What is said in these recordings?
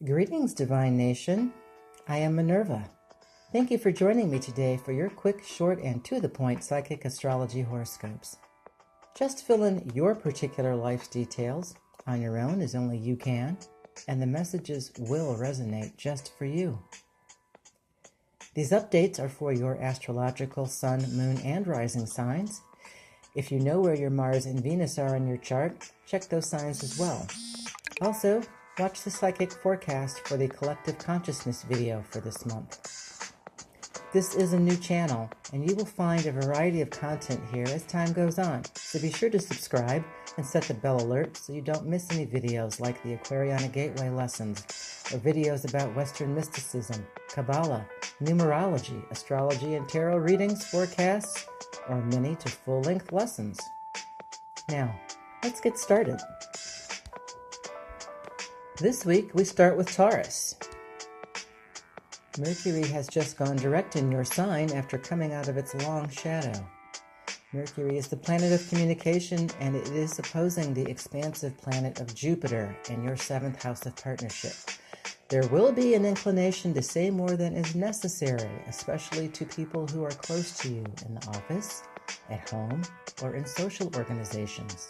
Greetings, Divine Nation. I am Minerva. Thank you for joining me today for your quick, short, and to-the-point psychic astrology horoscopes. Just fill in your particular life's details on your own as only you can, and the messages will resonate just for you. These updates are for your astrological sun, moon, and rising signs. If you know where your Mars and Venus are in your chart, check those signs as well. Also, watch the psychic forecast for the collective consciousness video for this month. This is a new channel, and you will find a variety of content here as time goes on, so be sure to subscribe and set the bell alert so you don't miss any videos like the Aquariana Gateway lessons, or videos about Western mysticism, Kabbalah, numerology, astrology and tarot readings, forecasts, or mini to full-length lessons. Now, let's get started. This week, we start with Taurus. Mercury has just gone direct in your sign after coming out of its long shadow. Mercury is the planet of communication, and it is opposing the expansive planet of Jupiter in your 7th house of partnership. There will be an inclination to say more than is necessary, especially to people who are close to you in the office, at home, or in social organizations.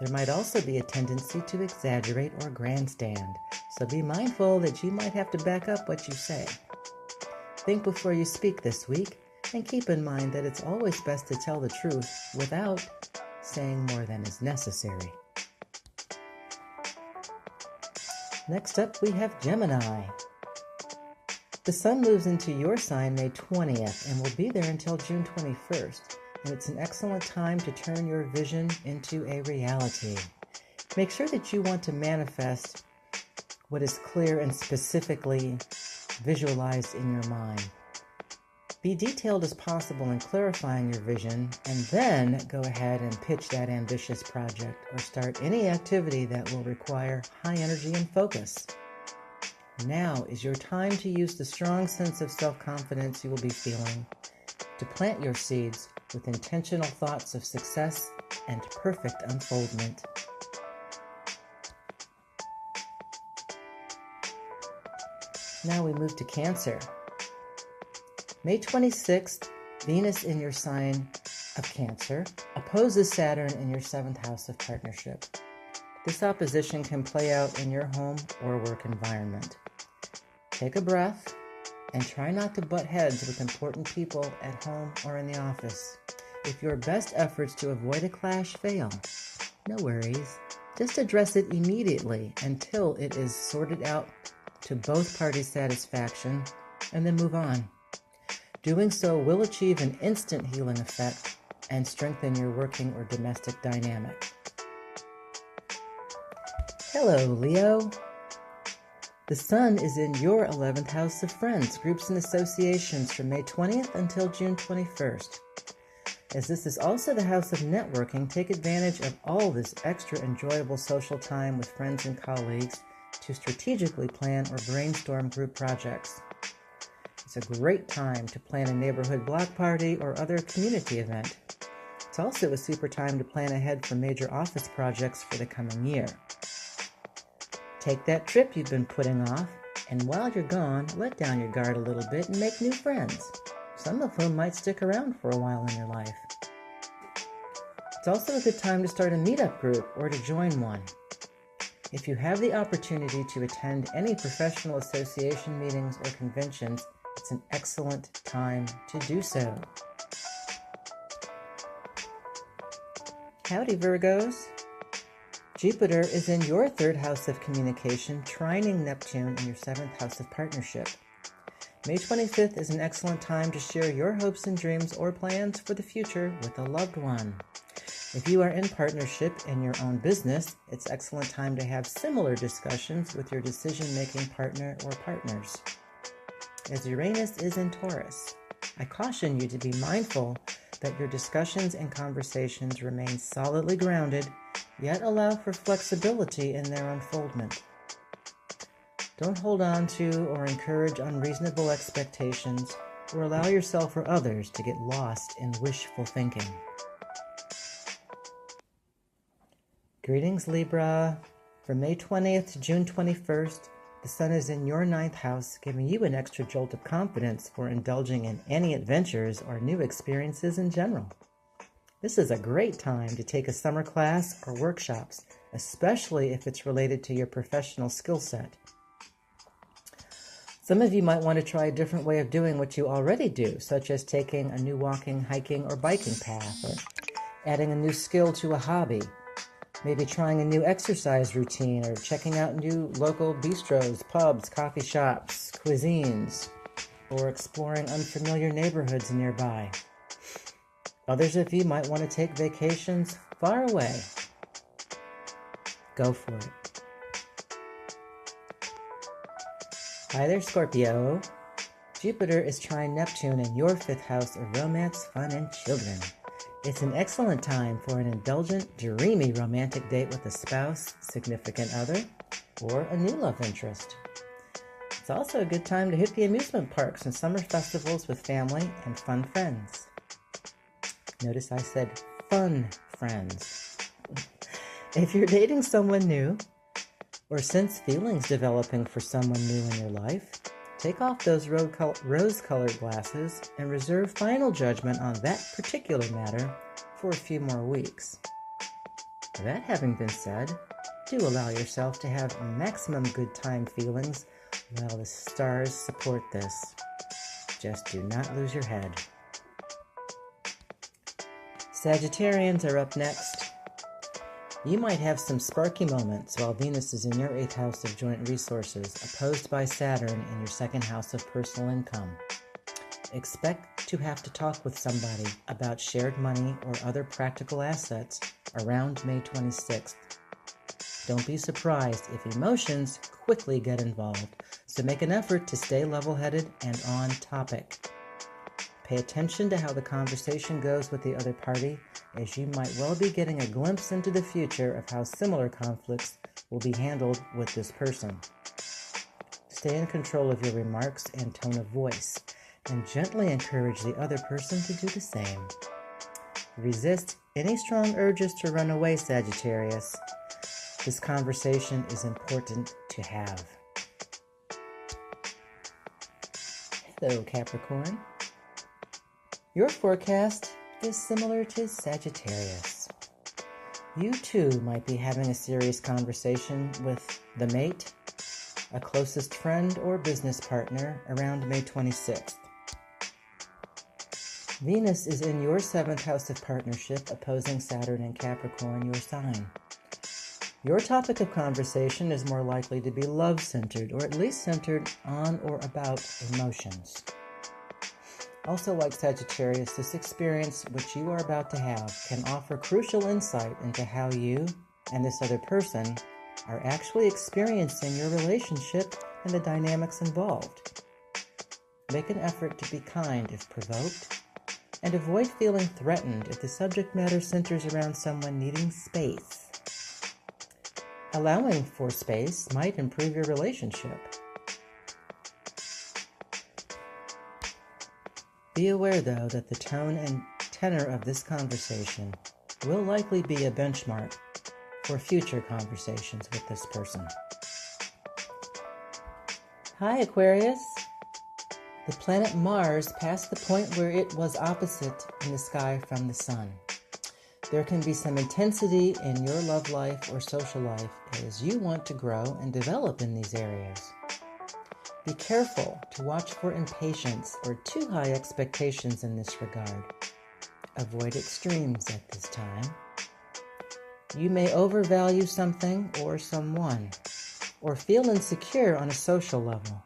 There might also be a tendency to exaggerate or grandstand, so be mindful that you might have to back up what you say. Think before you speak this week, and keep in mind that it's always best to tell the truth without saying more than is necessary. Next up, we have Gemini. The Sun moves into your sign May 20th and will be there until June 21st. And it's an excellent time to turn your vision into a reality. Make sure that you want to manifest what is clear and specifically visualized in your mind. Be detailed as possible in clarifying your vision, and then go ahead and pitch that ambitious project or start any activity that will require high energy and focus. Now is your time to use the strong sense of self-confidence you will be feeling to plant your seeds with intentional thoughts of success and perfect unfoldment. Now we move to Cancer. May 26th, Venus in your sign of Cancer opposes Saturn in your 7th house of partnership. This opposition can play out in your home or work environment. Take a breath and try not to butt heads with important people at home or in the office. If your best efforts to avoid a clash fail, no worries. Just address it immediately until it is sorted out to both parties' satisfaction, and then move on. Doing so will achieve an instant healing effect and strengthen your working or domestic dynamic. Hello, Leo. The Sun is in your 11th house of friends, groups, and associations from May 20th until June 21st. As this is also the house of networking, take advantage of all this extra enjoyable social time with friends and colleagues to strategically plan or brainstorm group projects. It's a great time to plan a neighborhood block party or other community event. It's also a super time to plan ahead for major office projects for the coming year. Take that trip you've been putting off, and while you're gone, let down your guard a little bit and make new friends, some of whom might stick around for a while in your life. It's also a good time to start a meetup group or to join one. If you have the opportunity to attend any professional association meetings or conventions, it's an excellent time to do so. Howdy, Virgos. Jupiter is in your 3rd house of communication, trining Neptune in your 7th house of partnership. May 25th is an excellent time to share your hopes and dreams or plans for the future with a loved one. If you are in partnership in your own business, it's an excellent time to have similar discussions with your decision-making partner or partners. As Uranus is in Taurus, I caution you to be mindful that your discussions and conversations remain solidly grounded, yet allow for flexibility in their unfoldment. Don't hold on to or encourage unreasonable expectations, or allow yourself or others to get lost in wishful thinking. Greetings, Libra. From May 20th to June 21st, The sun is in your ninth house, giving you an extra jolt of confidence for indulging in any adventures or new experiences in general. This is a great time to take a summer class or workshops, especially if it's related to your professional skill set. Some of you might want to try a different way of doing what you already do, such as taking a new walking, hiking, or biking path, or adding a new skill to a hobby. Maybe trying a new exercise routine or checking out new local bistros, pubs, coffee shops, cuisines, or exploring unfamiliar neighborhoods nearby. Others of you might want to take vacations far away. Go for it. Hi there, Scorpio. Jupiter is trine Neptune in your fifth house of romance, fun, and children. It's an excellent time for an indulgent, dreamy romantic date with a spouse, significant other, or a new love interest. It's also a good time to hit the amusement parks and summer festivals with family and fun friends. Notice I said fun friends. If you're dating someone new, or sense feelings developing for someone new in your life, take off those rose-colored glasses and reserve final judgment on that particular matter for a few more weeks. That having been said, do allow yourself to have maximum good time feelings while the stars support this. Just do not lose your head. Sagittarians are up next. You might have some sparky moments while Venus is in your 8th house of joint resources, opposed by Saturn in your 2nd house of personal income. Expect to have to talk with somebody about shared money or other practical assets around May 26th. Don't be surprised if emotions quickly get involved, so make an effort to stay level-headed and on topic. Pay attention to how the conversation goes with the other party, as you might well be getting a glimpse into the future of how similar conflicts will be handled with this person. Stay in control of your remarks and tone of voice, and gently encourage the other person to do the same. Resist any strong urges to run away, Sagittarius. This conversation is important to have. Hello, Capricorn. Your forecast is similar to Sagittarius. You too might be having a serious conversation with the mate, a closest friend or business partner around May 26th. Venus is in your 7th house of partnership, opposing Saturn in Capricorn, your sign. Your topic of conversation is more likely to be love-centered, or at least centered on or about emotions. Also, like Sagittarius, this experience which you are about to have can offer crucial insight into how you and this other person are actually experiencing your relationship and the dynamics involved. Make an effort to be kind if provoked, and avoid feeling threatened if the subject matter centers around someone needing space. Allowing for space might improve your relationship. Be aware, though, that the tone and tenor of this conversation will likely be a benchmark for future conversations with this person. Hi, Aquarius. The planet Mars passed the point where it was opposite in the sky from the sun. There can be some intensity in your love life or social life as you want to grow and develop in these areas. Be careful to watch for impatience or too high expectations in this regard. Avoid extremes at this time. You may overvalue something or someone, or feel insecure on a social level.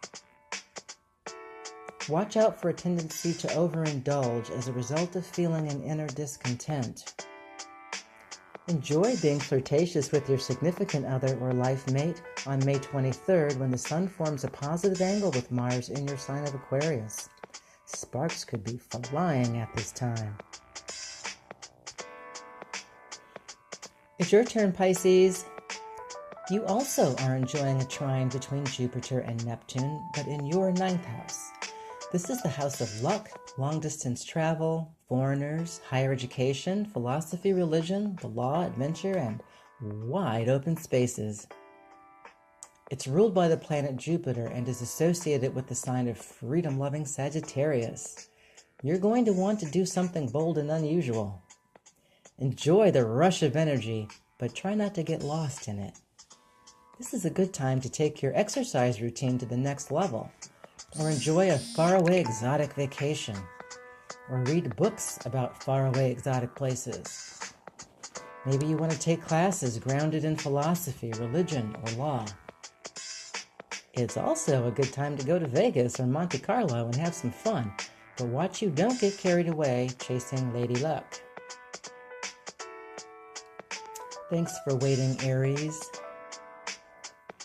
Watch out for a tendency to overindulge as a result of feeling an inner discontent. Enjoy being flirtatious with your significant other or life mate on May 23rd when the sun forms a positive angle with Mars in your sign of Aquarius. Sparks could be flying at this time. It's your turn, Pisces. You also are enjoying a trine between Jupiter and Neptune, but in your 9th house. This is the house of luck, long-distance travel, foreigners, higher education, philosophy, religion, the law, adventure, and wide open spaces. It's ruled by the planet Jupiter and is associated with the sign of freedom-loving Sagittarius. You're going to want to do something bold and unusual. Enjoy the rush of energy, but try not to get lost in it. This is a good time to take your exercise routine to the next level, or enjoy a faraway exotic vacation, or read books about faraway exotic places. Maybe you want to take classes grounded in philosophy, religion, or law. It's also a good time to go to Vegas or Monte Carlo and have some fun, but watch you don't get carried away chasing Lady Luck. Thanks for waiting, Aries.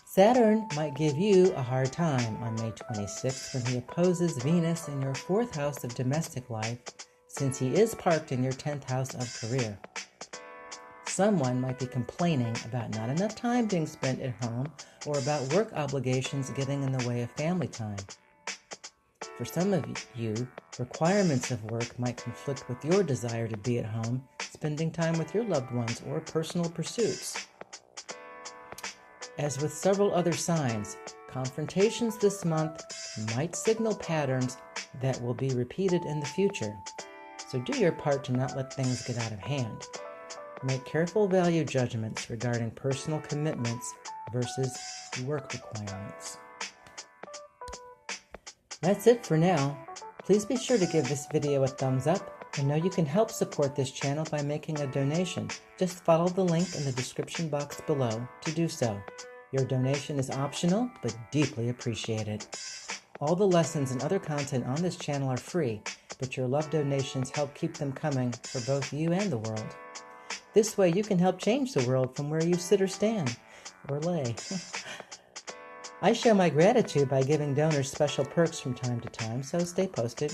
Saturn might give you a hard time on May 26th when he opposes Venus in your 4th house of domestic life, since he is parked in your 10th house of career. Someone might be complaining about not enough time being spent at home or about work obligations getting in the way of family time. For some of you, requirements of work might conflict with your desire to be at home, spending time with your loved ones or personal pursuits. As with several other signs, confrontations this month might signal patterns that will be repeated in the future. So do your part to not let things get out of hand. Make careful value judgments regarding personal commitments versus work requirements. That's it for now. Please be sure to give this video a thumbs up. I know you can help support this channel by making a donation. Just follow the link in the description box below to do so. Your donation is optional, but deeply appreciated. All the lessons and other content on this channel are free, but your love donations help keep them coming for both you and the world. This way you can help change the world from where you sit or stand, or lay. I show my gratitude by giving donors special perks from time to time, so stay posted.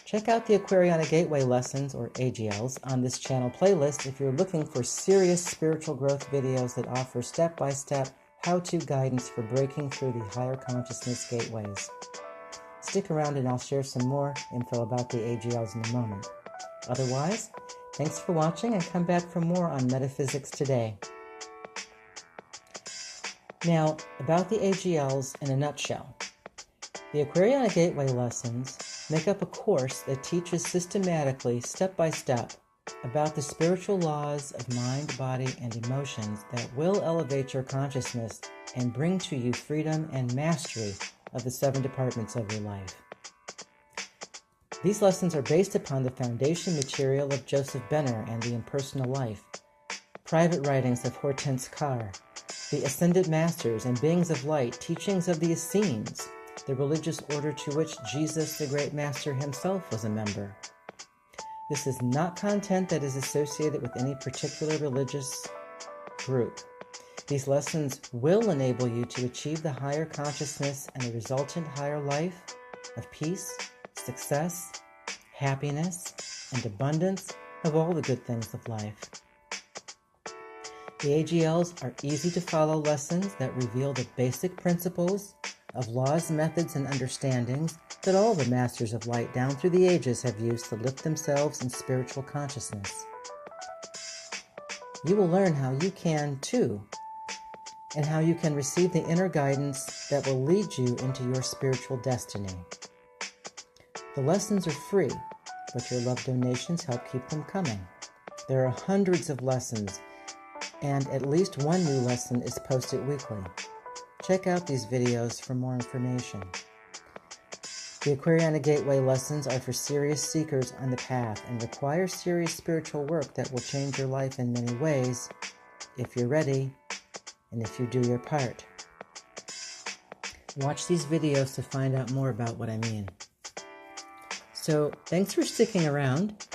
Check out the Aquariana Gateway lessons, or AGLs, on this channel playlist if you're looking for serious spiritual growth videos that offer step-by-step how-to guidance for breaking through the higher consciousness gateways. Stick around and I'll share some more info about the AGLs in a moment. Otherwise, thanks for watching and come back for more on Metaphysics today. Now, about the AGLs in a nutshell. The Aquariana Gateway lessons make up a course that teaches systematically, step-by-step, about the spiritual laws of mind, body, and emotions that will elevate your consciousness and bring to you freedom and mastery of the 7 departments of your life. These lessons are based upon the foundation material of Joseph Benner and the Impersonal Life, private writings of Hortense Carr, the Ascended Masters and Beings of Light, teachings of the Essenes, the religious order to which Jesus, the Great Master himself, was a member. This is not content that is associated with any particular religious group. These lessons will enable you to achieve the higher consciousness and the resultant higher life of peace, success, happiness, and abundance of all the good things of life. The AGLs are easy to follow lessons that reveal the basic principles of laws, methods, and understandings that all the Masters of Light down through the ages have used to lift themselves in spiritual consciousness. You will learn how you can too, and how you can receive the inner guidance that will lead you into your spiritual destiny. The lessons are free, but your love donations help keep them coming. There are hundreds of lessons, and at least one new lesson is posted weekly. Check out these videos for more information. The Aquariana Gateway lessons are for serious seekers on the path and require serious spiritual work that will change your life in many ways, if you're ready and if you do your part. Watch these videos to find out more about what I mean. So, thanks for sticking around.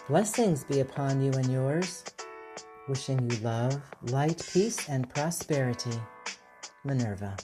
Blessings be upon you and yours. Wishing you love, light, peace, and prosperity. Minerva.